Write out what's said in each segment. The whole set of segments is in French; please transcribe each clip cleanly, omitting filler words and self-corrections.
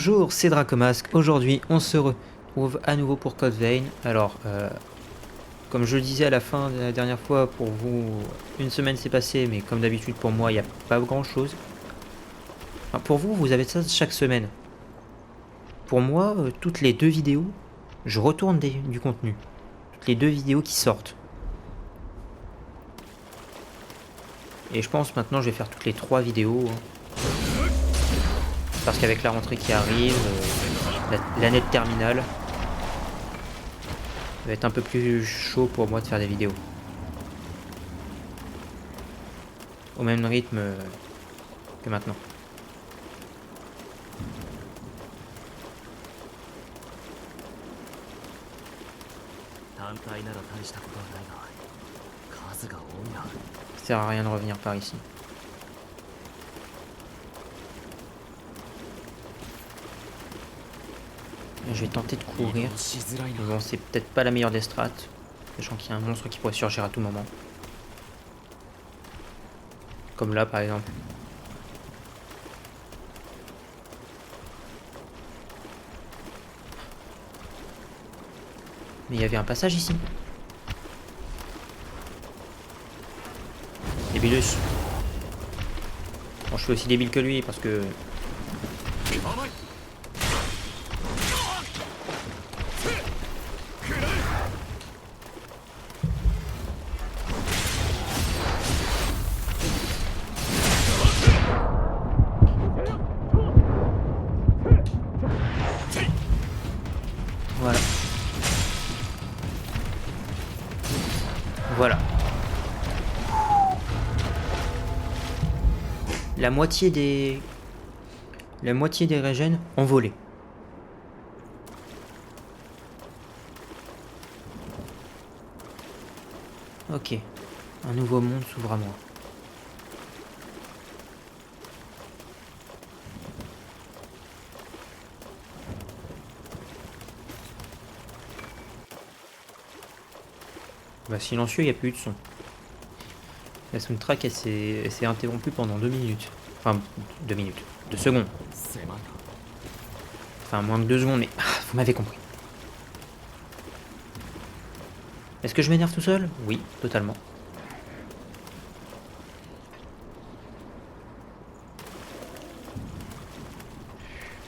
Bonjour, c'est Dracomasque. Aujourd'hui, on se retrouve à nouveau pour Code Vein. Alors, comme je le disais à la fin de la dernière fois, pour vous, une semaine s'est passée, mais comme d'habitude pour moi, il n'y a pas grand-chose. Enfin, pour vous, vous avez ça chaque semaine. Pour moi, toutes les 2 vidéos, je retourne du contenu. Toutes les 2 vidéos qui sortent. Et je pense maintenant, je vais faire toutes les 3 vidéos. Parce qu'avec la rentrée qui arrive, l'année de terminale, ça va être un peu plus chaud pour moi de faire des vidéos. Au même rythme que maintenant. Ça sert à rien de revenir par ici. Je vais tenter de courir. Mais bon, c'est peut-être pas la meilleure des strats. Sachant qu'il y a un monstre qui pourrait surgir à tout moment. Comme là par exemple. Mais il y avait un passage ici. Débilus. Bon, je suis aussi débile que lui parce que... Voilà. Voilà. La moitié des régènes ont volé. Ok. Un nouveau monde s'ouvre à moi. Bah, silencieux, il n'y a plus eu de son. La soundtrack, elle s'est interrompue pendant 2 minutes. Enfin, 2 minutes. 2 secondes. Enfin, moins que 2 secondes, mais... vous m'avez compris. Est-ce que je m'énerve tout seul? Oui, totalement.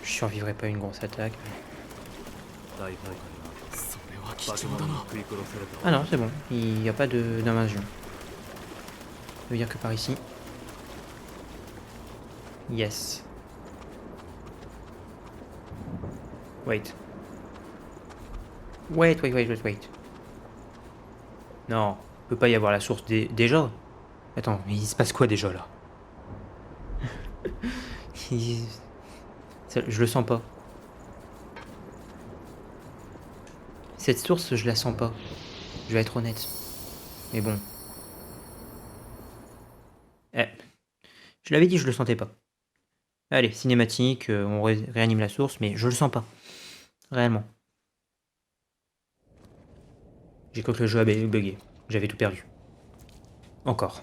Je survivrai pas à une grosse attaque. Ah non, c'est bon. Il n'y a pas d'invasion. Ça veut dire que par ici... Yes. Wait. Wait. Non, peut pas y avoir la source déjà. Attends, mais il se passe quoi déjà là? Il- Je le sens pas. Cette source, je la sens pas. Je vais être honnête. Mais bon. Eh, je l'avais dit, je le sentais pas. Allez, cinématique, on réanime la source, mais je le sens pas. Réellement. J'ai cru que le jeu avait bugué. J'avais tout perdu. Encore.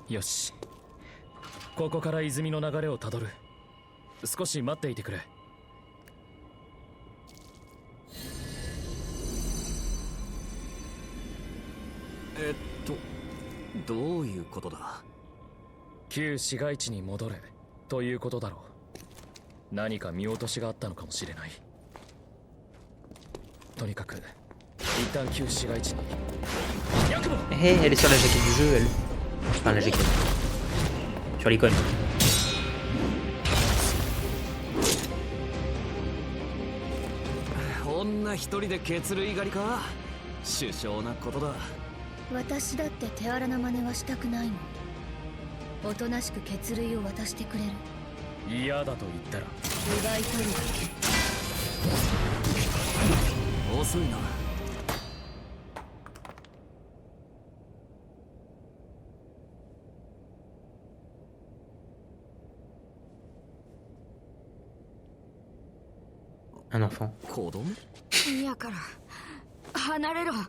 よし、ここから泉の流れをたどる。少し待っていてくれ。どういうことだ？旧市街地に戻れということだろう。何か見落としがあったのかもしれない。とにかく一旦旧市街地に。Hé, elle est sur la jaquette du jeu, elle. Enfin, la jaquette. Sur l'icône. 女一人で血類狩りか？殊勝なことだ。私だって手荒な真似はしたくないの。おとなしく血類を渡してくれる。嫌だと言ったら奪い取るだけ。遅いな。Un enfant. 子供ミアから離れろ。ニコラ、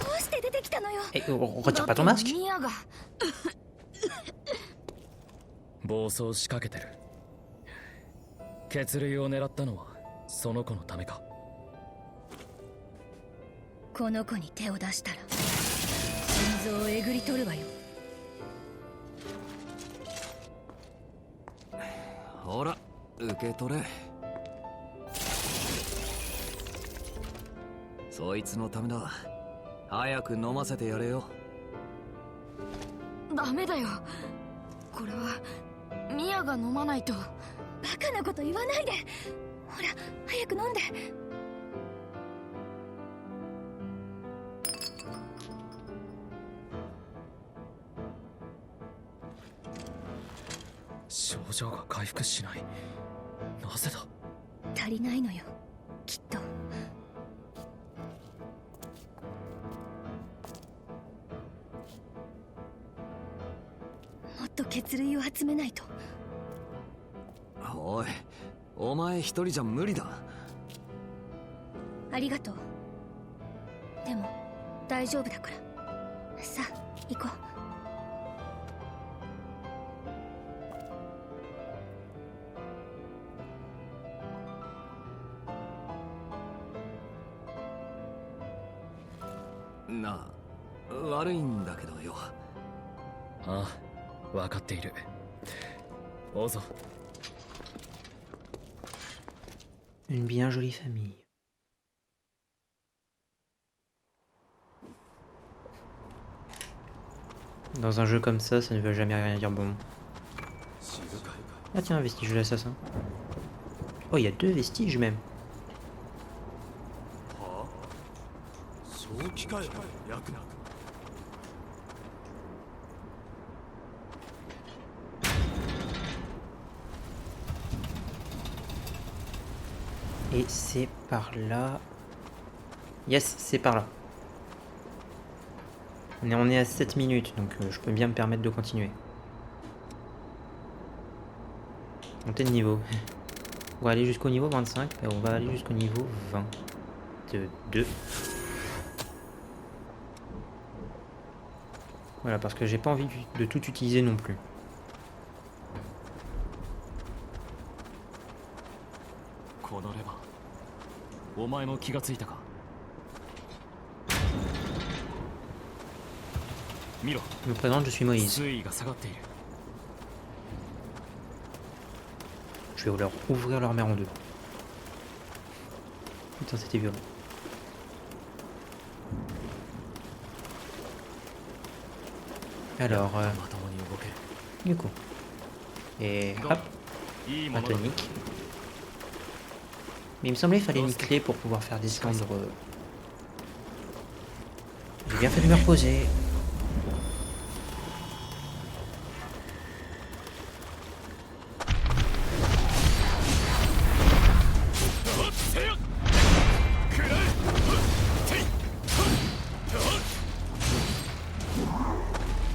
どうして出てきたのよ。 Eh, retire pas ton masque. ミアが暴走しかけてる。血類を狙ったのはその子のためか。この子に手を出したら心臓をえぐり取るわよ。ほら受け取れ。そいつのためだ。早く飲ませてやれよ。ダメだよ。これはミアが飲まないと。バカなこと言わないで。ほら早く飲んで。症状が回復しない。なぜだ。足りないのよきっと。もっと血類を集めないと。おい、お前一人じゃ無理だ。ありがとう。でも大丈夫だから。さあ行こなあ、悪いんだけどよ。ああ、分かっている。オゾ。 Une bien jolie famille. Dans un jeu comme ça ne veut jamais rien dire bon. Ah tiens, un vestige de l'assassin. Oh, il y a 2 vestiges même. Et c'est par là. Yes, c'est par là. On est à 7 minutes, donc je peux bien me permettre de continuer. Monter de niveau. On va aller jusqu'au niveau 25, et on va aller jusqu'au niveau 22. Voilà, parce que j'ai pas envie de tout utiliser non plus. Je me présente, je suis Moïse. Je vais leur ouvrir leur mer en deux. Putain, c'était violent. Alors, du coup. Et hop, ma tonique. Mais il me semblait qu'il fallait une clé pour pouvoir faire descendre. J'ai bien fait de me reposer.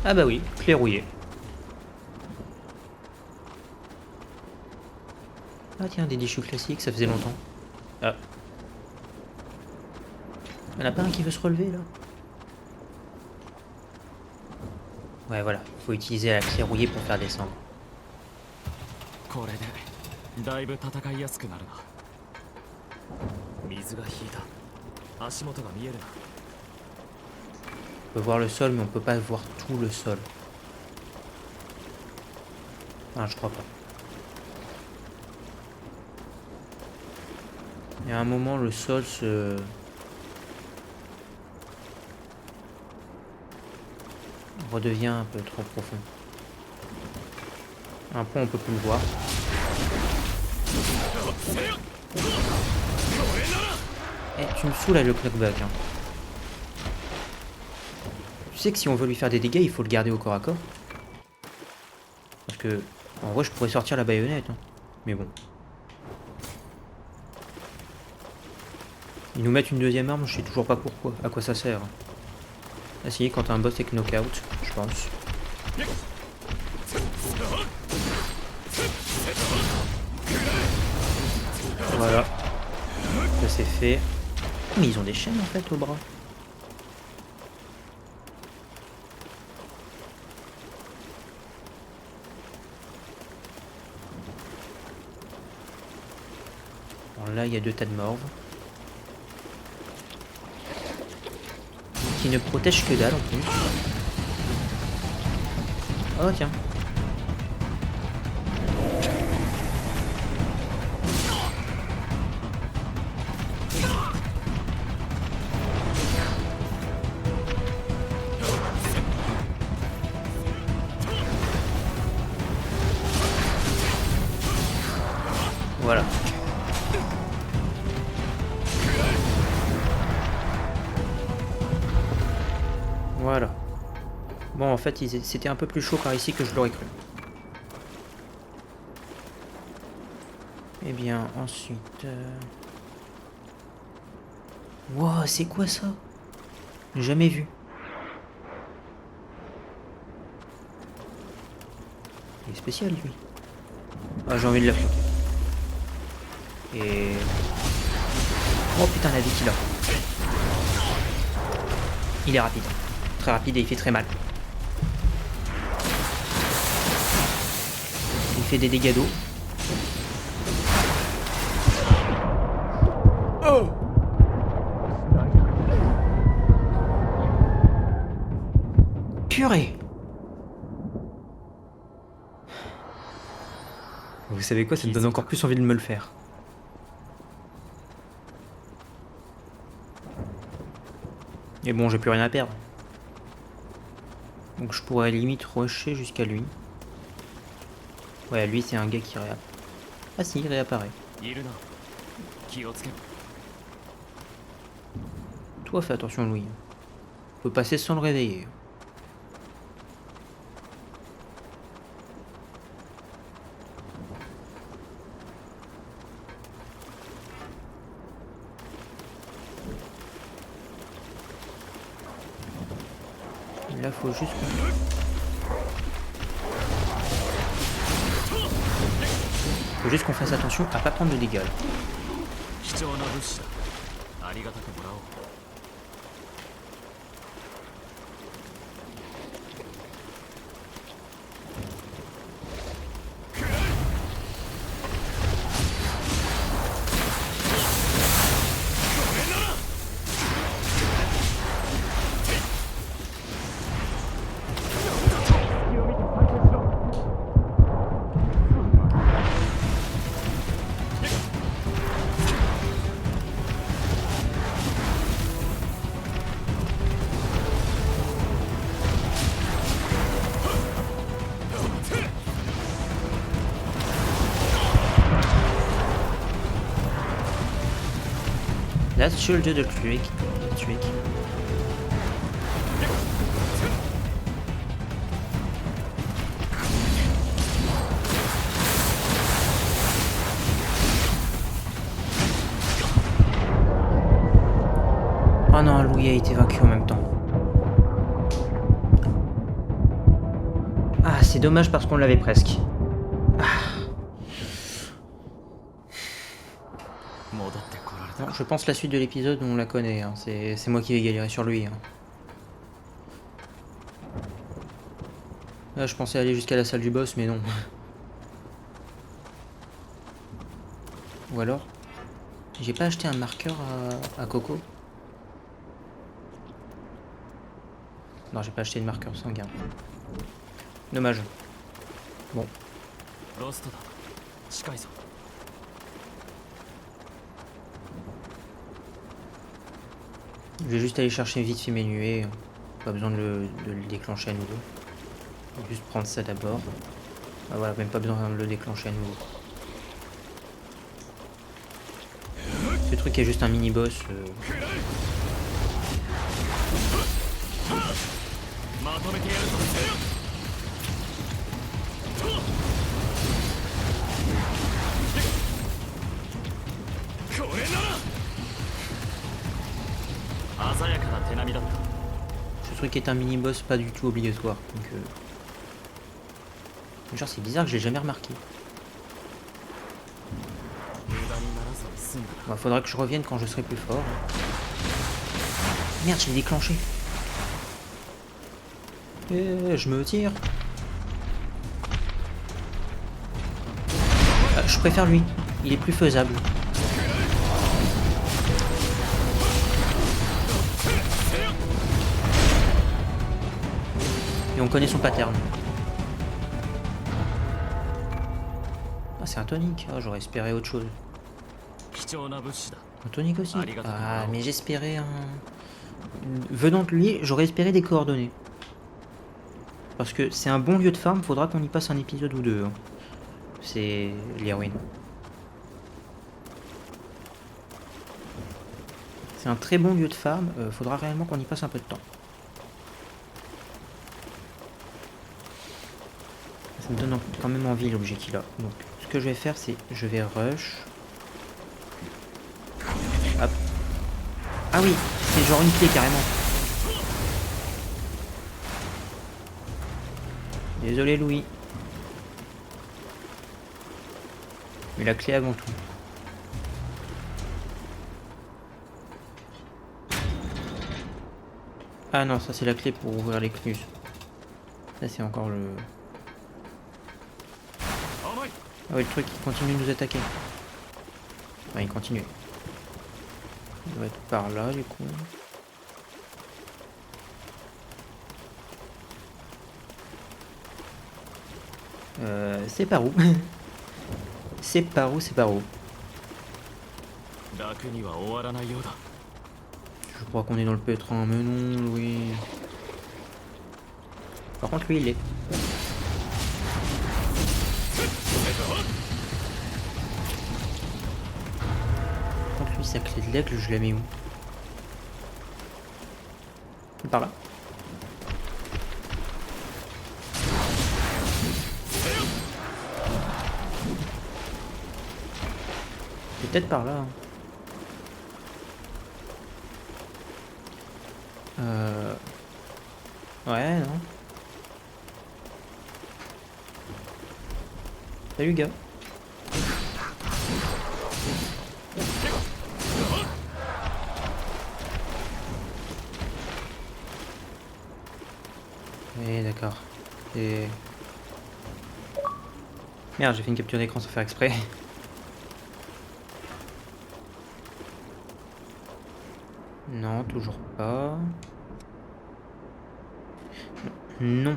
Ah bah oui, clé rouillée. Ah tiens, des déchus classiques, ça faisait longtemps. Ah. Il n'y en a pas un qui veut se relever là? Ouais voilà, faut utiliser la clé rouillée pour faire descendre. On peut voir le sol, mais on peut pas voir tout le sol. Ah, je crois pas. Il y a un moment, le sol se... redevient un peu trop profond. Un point, on peut plus le voir. Eh, tu me saoules avec le knockback, hein. Tu sais que si on veut lui faire des dégâts, il faut le garder au corps à corps. Parce que, en vrai, je pourrais sortir la baïonnette, hein. Mais bon. Ils nous mettent une deuxième arme, je sais toujours pas pourquoi, à quoi ça sert. Ah si, quand t'as un boss avec knockout, je pense. Voilà. Ça c'est fait. Mais ils ont des chaînes en fait au bras. Alors là il y a 2 tas de morves. Qui ne protègent que dalle en plus. Oh tiens. Voilà. Voilà. Bon, en fait, c'était un peu plus chaud par ici que je l'aurais cru. Eh bien, ensuite... Wow, c'est quoi ça? Jamais vu. Il est spécial, lui. Ah, j'ai envie de l'affronter. Et... Oh putain, la vie qu'il a. Il est rapide. Très rapide et il fait très mal. Il fait des dégâts d'eau. Oh! Purée! Vous savez quoi, ça me donne encore plus envie de me le faire. Et bon, j'ai plus rien à perdre. Donc je pourrais limite rusher jusqu'à lui. Ouais, lui c'est un gars qui réapparaît. Ah si, il réapparaît. Toi fais attention Louis. On peut passer sans le réveiller. Là faut juste... Faut juste qu'on fasse attention à pas prendre de dégâts là. That should do the trick. Oh non, Louis a été vaincu en même temps. Ah, c'est dommage parce qu'on l'avait presque. Non, je pense que la suite de l'épisode, on la connaît. Hein. C'est moi qui vais galérer sur lui. Hein. Là, je pensais aller jusqu'à la salle du boss, mais non. Ou alors, j'ai pas acheté un marqueur à Coco? Non, j'ai pas acheté de marqueur sanguin. Dommage. Bon. Je vais juste aller chercher vite fait mes nuées. Pas besoin de le déclencher à nouveau. On va juste prendre ça d'abord. Ah, voilà, même pas besoin de le déclencher à nouveau. Ce truc est juste un mini-boss. Ce truc est un mini-boss pas du tout obligatoire. Donc, genre c'est bizarre que je l'ai jamais remarqué. 済んだ。 Bah, faudra que je revienne quand je serai plus fort. Merde, je l'ai déclenché. Je me tire. Je préfère lui. Il est plus faisable. Et on connaît son pattern. Ah, c'est un tonic. Ah, j'aurais espéré autre chose. 貴重な物資だ。 Un tonic aussi. Ah, mais j'espérais un... Venant de lui, j'aurais espéré des coordonnées. Parce que c'est un bon lieu de farm, faudra qu'on y passe un épisode ou deux. Hein. C'est l'héroïne. C'est un très bon lieu de farm, faudra réellement qu'on y passe un peu de temps. Ça me donne quand même envie l'objet qu'il a. Donc ce que je vais faire, c'est je vais rush. Hop. Ah oui, c'est genre une clé carrément. Désolé Louis. Mais la clé avant tout. Ah non, ça c'est la clé pour ouvrir l'écluse. Ça c'est encore le... Ah oui, le truc il continue de nous attaquer. Ah, il continue. Il doit être par là du coup. C'est par où? C'est par où? C'est par où? 楽には終わらないようだ。 Je crois qu'on est dans le pétrin, mais non, oui. Par contre, lui, il est. Par contre, lui, sa clé de l'aigle, je la mets où? Par là. C'est peut-être par là. Hein. Ouais, non. Salut, gars. Oui, d'accord. Et... Merde, j'ai fait une capture d'écran sans faire exprès. Non, toujours pas. Non.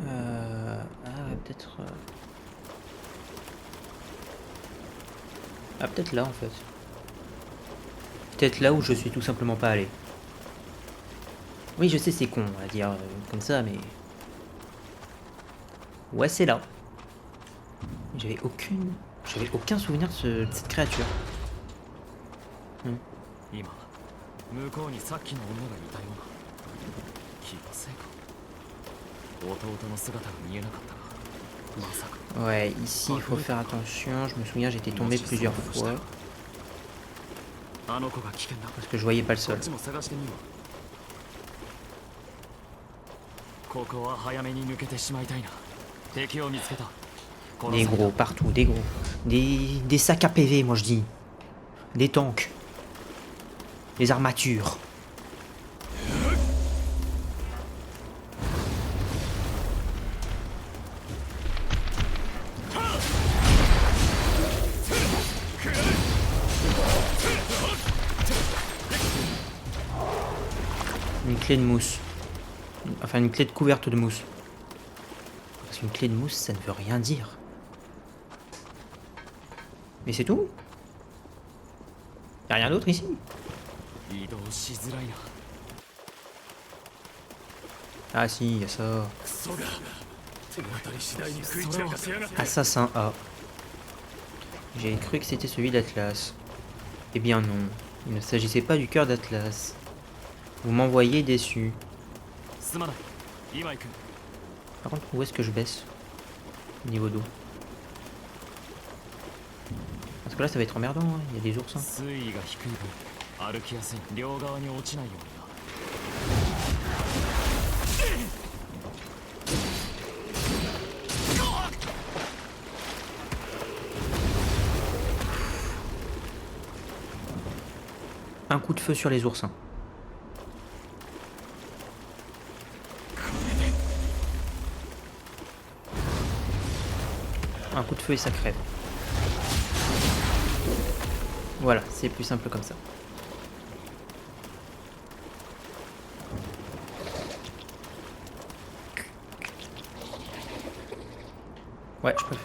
Ah ouais, peut-être... Ah, peut-être là, en fait. Peut-être là où je suis tout simplement pas allé. Oui, je sais, c'est con à dire comme ça, mais... Ouais, c'est là. J'avais aucun souvenir de cette créature. 今向こうにさっきの女がいたような。気のせいか。弟の姿が見えなかったが、まさか。 Ouais, ici il faut faire attention. Je me souviens, j'étais tombé plusieurs fois あの子が危険だ。 parce que je voyais pas le こっ sol. ちも探してみよう。ここは早めに抜けてしまいたいな。敵を見つけた。 Des gros partout, des gros. Des sacs à PV, moi je dis. Des tanks. Des armatures. Une clé de mousse. Enfin, une clé de couverte de mousse. Parce qu'une clé de mousse, ça ne veut rien dire. Mais c'est tout? Y'a rien d'autre ici? 移動しづらいな。 Ah si, y'a ça. クソが手当たり次第に食い散らかせやがって。 Assassin A. J'ai cru que c'était celui d'Atlas. Eh bien non, il ne s'agissait pas du cœur d'Atlas. Vous m'envoyez déçu. すまない。今行く。 Par contre, où est-ce que je baisse? Niveau d'eau. Parce que là, ça va être emmerdant, hein. Il y a des oursins. 水位が低い分歩きやすい。両側に落ちないようにな。 Une un coup de feu sur les oursins. Un coup de feu et ça crève. Voilà, c'est plus simple comme ça. Ouais, je préfère.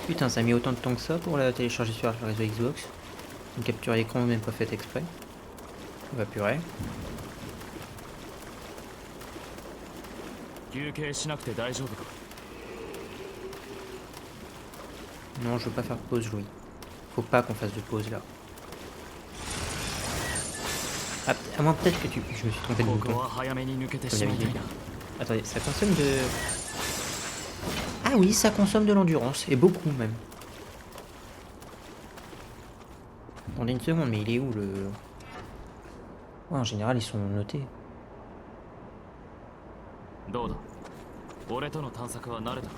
Putain, ça a mis autant de temps que ça pour la télécharger sur le réseau Xbox. Une capture d'écran même pas faite exprès. On va purée. 休憩しなくて大丈夫か。 Non, je veux pas faire pause, Louis. Faut pas qu'on fasse de pause là. Ah, à moins peut-être que je me suis trompé de こ bouton. こは早めに抜けてし Comme まいたい d'habitude. な。 Attendez, ça consomme de... Ah oui, ça consomme de l'endurance, et beaucoup même. Attendez une seconde, mais il est où le... Ouais, en général, ils sont notés. どうだ俺との探索は慣れたか。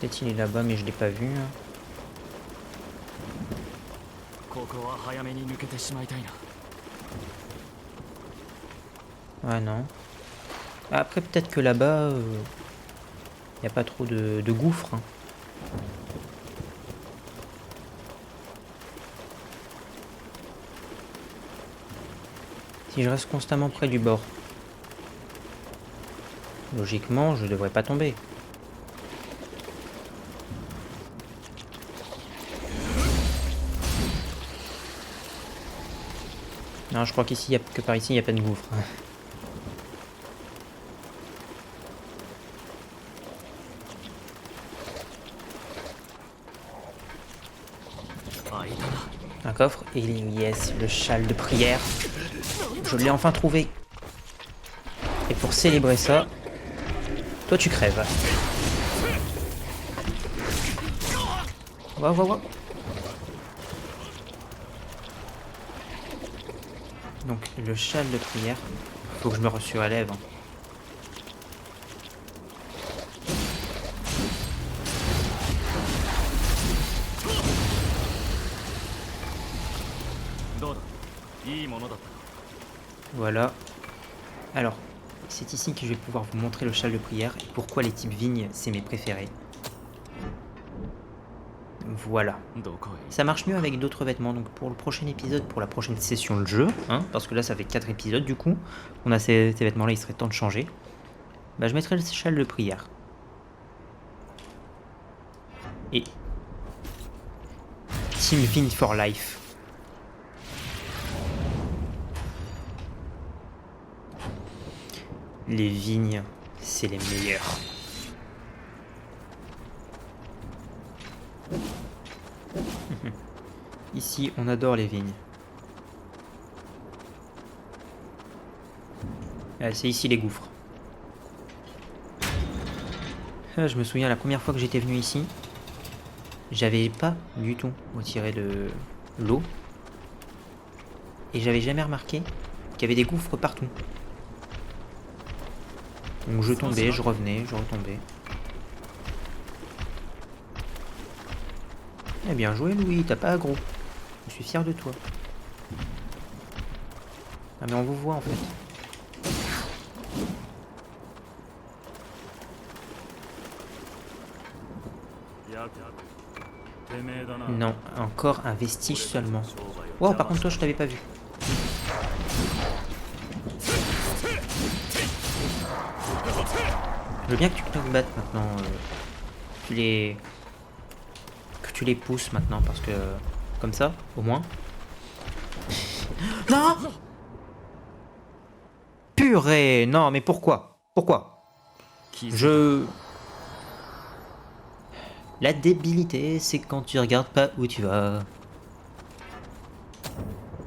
Peut-être il est là-bas, mais je l'ai pas vu. Hein. ここは早めに抜けてしまいたいな。 Ouais, non. Après, peut-être que là-bas, y a pas trop de gouffres. Hein. Si je reste constamment près du bord, logiquement, je devrais pas tomber. Non, je crois qu'ici, que par ici, il n'y a pas de gouffre. 開いたな。 Un coffre, et yes, le châle de prière. Je l'ai enfin trouvé. Et pour célébrer ça, toi tu crèves. Waouh, waouh, waouh. Donc le châle de prière, faut que je me surélève. Hein. Voilà. Alors, c'est ici que je vais pouvoir vous montrer le châle de prière et pourquoi les types vignes, c'est mes préférés. Voilà. Ça marche mieux avec d'autres vêtements, donc pour le prochain épisode, pour la prochaine session de jeu, hein, parce que là ça fait 4 épisodes du coup, on a ces vêtements là, il serait temps de changer. Bah je mettrai le châle de prière. Et... Team Vigne for Life. Les vignes, c'est les meilleurs. Ici, on adore les vignes. Ah, c'est ici les gouffres. Ah, je me souviens la première fois que j'étais venu ici, j'avais pas du tout retiré de l'eau. Et j'avais jamais remarqué qu'il y avait des gouffres partout. Donc je tombais, je revenais, je retombais. Eh bien joué Louis, t'as pas aggro. Je suis fier de toi. Ah mais on vous voit en fait. Non, encore un vestige seulement. Wow, par contre toi je t'avais pas vu. Je veux bien que tu te battes maintenant. Que tu les pousses maintenant parce que... Comme ça, au moins. Non! Purée! Non, mais pourquoi? Pourquoi? La débilité, c'est quand tu regardes pas où tu vas.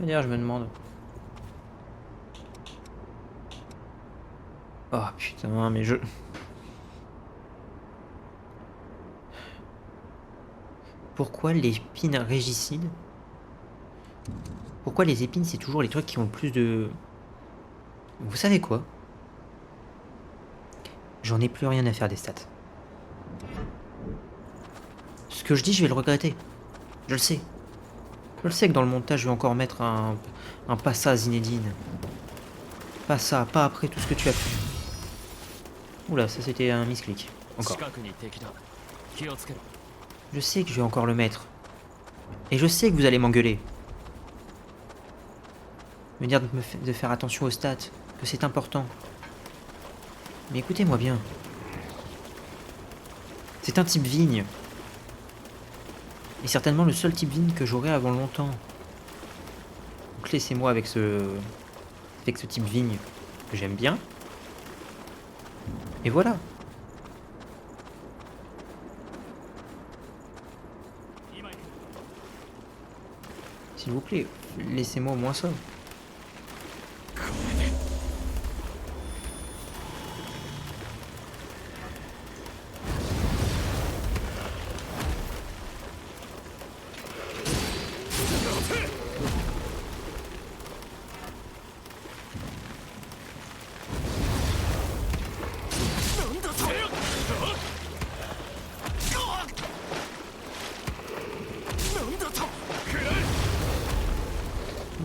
D'ailleurs, je me demande... Oh putain, mais je... Pourquoi l'épine régicide? Pourquoi les épines, c'est toujours les trucs qui ont le plus de... Vous savez quoi? J'en ai plus rien à faire des stats. Ce que je dis, je vais le regretter. Je le sais. Je le sais que dans le montage, je vais encore mettre un pas ça, Zinedine. Pas ça, pas après tout ce que tu as fait. Oula, ça c'était un misclick. Encore. 近くに敵だ気をつけろ Je sais que je vais encore le mettre. Et je sais que vous allez m'engueuler. Me dire de faire attention aux stats, que c'est important. Mais écoutez-moi bien. C'est un type vigne. Et certainement le seul type vigne que j'aurai avant longtemps. Donc laissez-moi avec ce type vigne que j'aime bien. Et voilà. S'il vous plaît, laissez-moi au moins ça.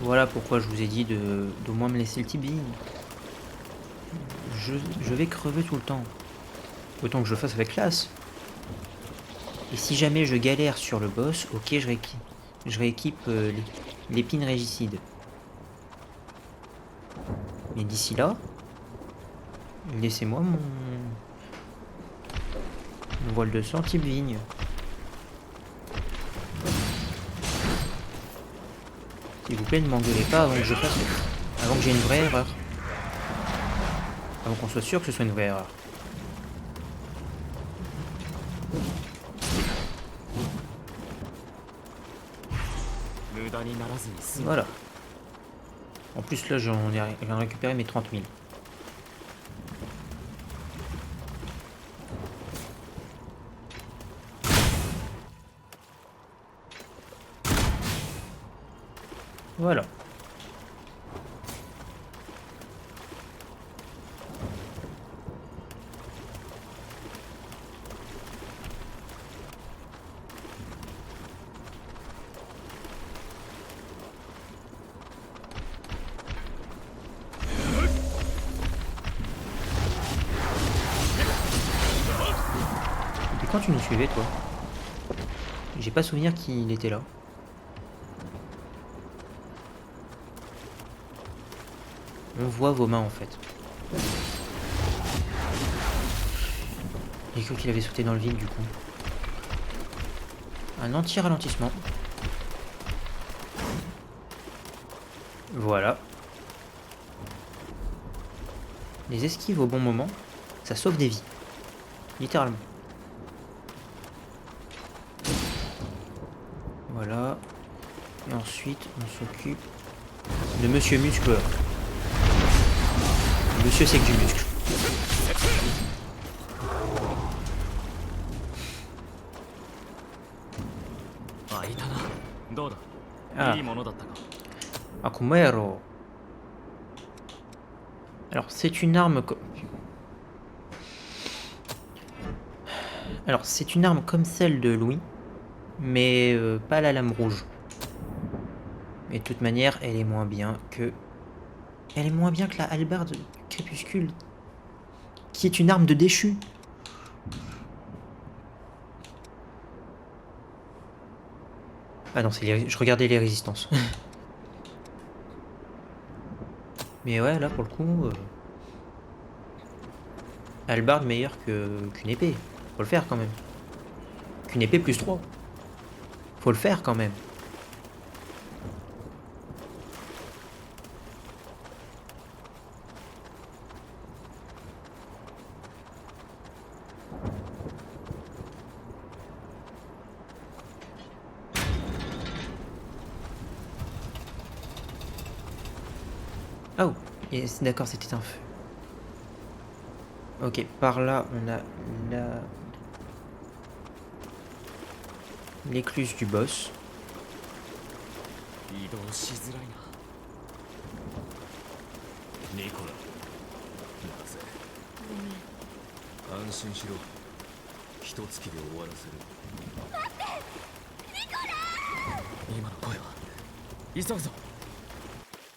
Voilà pourquoi je vous ai dit d'au moins me laisser le type vigne. Je vais crever tout le temps. Autant que je le fasse avec classe. Et si jamais je galère sur le boss, ok, je rééquipe l'épine régicide. Mais d'ici là, laissez-moi mon voile de sang type vigne. S'il vous plaît, ne m'engueulez pas avant que je fasse... Avant que j'ai une vraie erreur. Avant qu'on soit sûr que ce soit une vraie erreur. Voilà. En plus là, j'en ai récupéré mes 30 000. Voilà. Depuis quand tu nous suivais, toi? J'ai pas souvenir qu'il était là. On voit vos mains en fait. J'ai cru qu'il avait sauté dans le vide du coup. Un anti-ralentissement. Voilà. Les esquives au bon moment, ça sauve des vies. Littéralement. Voilà. Et ensuite, on s'occupe de Monsieur Muscleur. Monsieur c'est que du muscle. Ah. Akumero. Alors c'est une arme Alors c'est une arme comme celle de Louis, mais pas la lame rouge. Mais de toute manière, elle est moins bien que... Elle est moins bien que la hallebarde crépuscule, qui est une arme de déchu. Ah non, je regardais les résistances. Mais ouais, là pour le coup... hallebarde meilleure qu'une épée. Faut le faire quand même. Qu'une épée plus 3. Faut le faire quand même. Oh, d'accord, c'était un feu. Ok, par là, on a l'écluse du boss. 一月で終わらせる。今の声は急ぐぞ。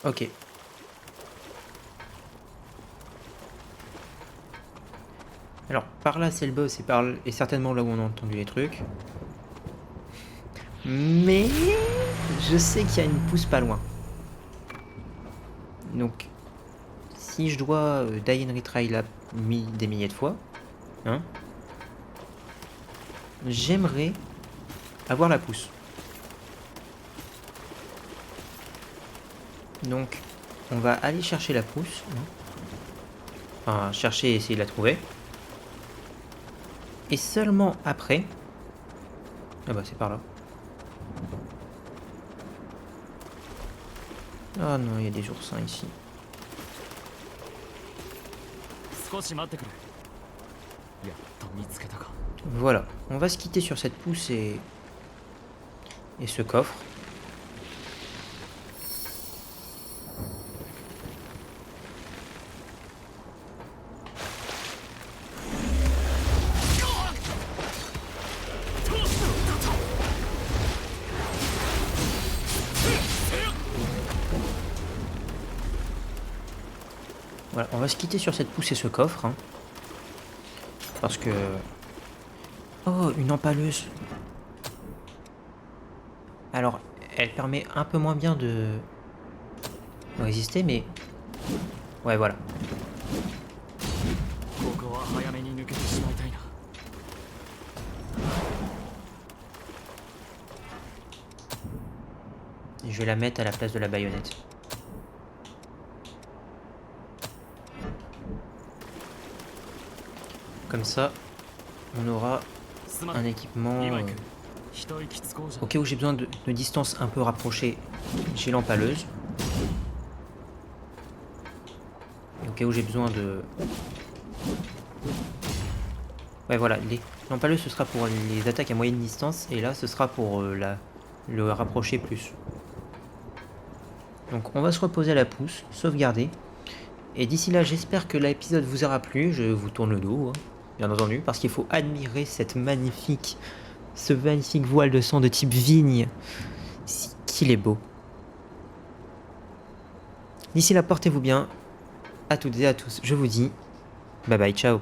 Ok. Alors, par là, c'est le boss et certainement là où on a entendu les trucs. Mais je sais qu'il y a une pousse pas loin. Donc, si je dois die and retry là des milliers de fois, hein, j'aimerais avoir la pousse. Donc, on va aller chercher la pousse. Enfin, chercher et essayer de la trouver. Et seulement après... Ah bah c'est par là. Ah non, il y a des oursins ici. 少し待ってくれ。やっと見つけたか。 Voilà, on va se quitter sur cette pousse et ce coffre. Voilà, on va se quitter sur cette pousse et ce coffre. Hein, parce que... Oh, une empaleuse. Alors, elle permet un peu moins bien de résister, mais... Ouais, voilà. ここは早めに抜けてしまいたいな。 Et je vais la mettre à la place de la baïonnette. Comme ça, on aura un équipement... 一息つこうじゃ Au cas où j'ai besoin de distance un peu rapprochée, j'ai l'empaleuse. Et au cas où j'ai besoin de... Ouais voilà, l'empaleuse ce sera pour les attaques à moyenne distance et là ce sera pour le rapprocher plus. Donc on va se reposer à la pousse, sauvegarder. Et d'ici là j'espère que l'épisode vous aura plu, je vous tourne le dos, hein, bien entendu, parce qu'il faut admirer ce magnifique voile de sang de type vigne. Qu'il est beau. D'ici là portez-vous bien, à toutes et à tous, je vous dis bye bye, ciao.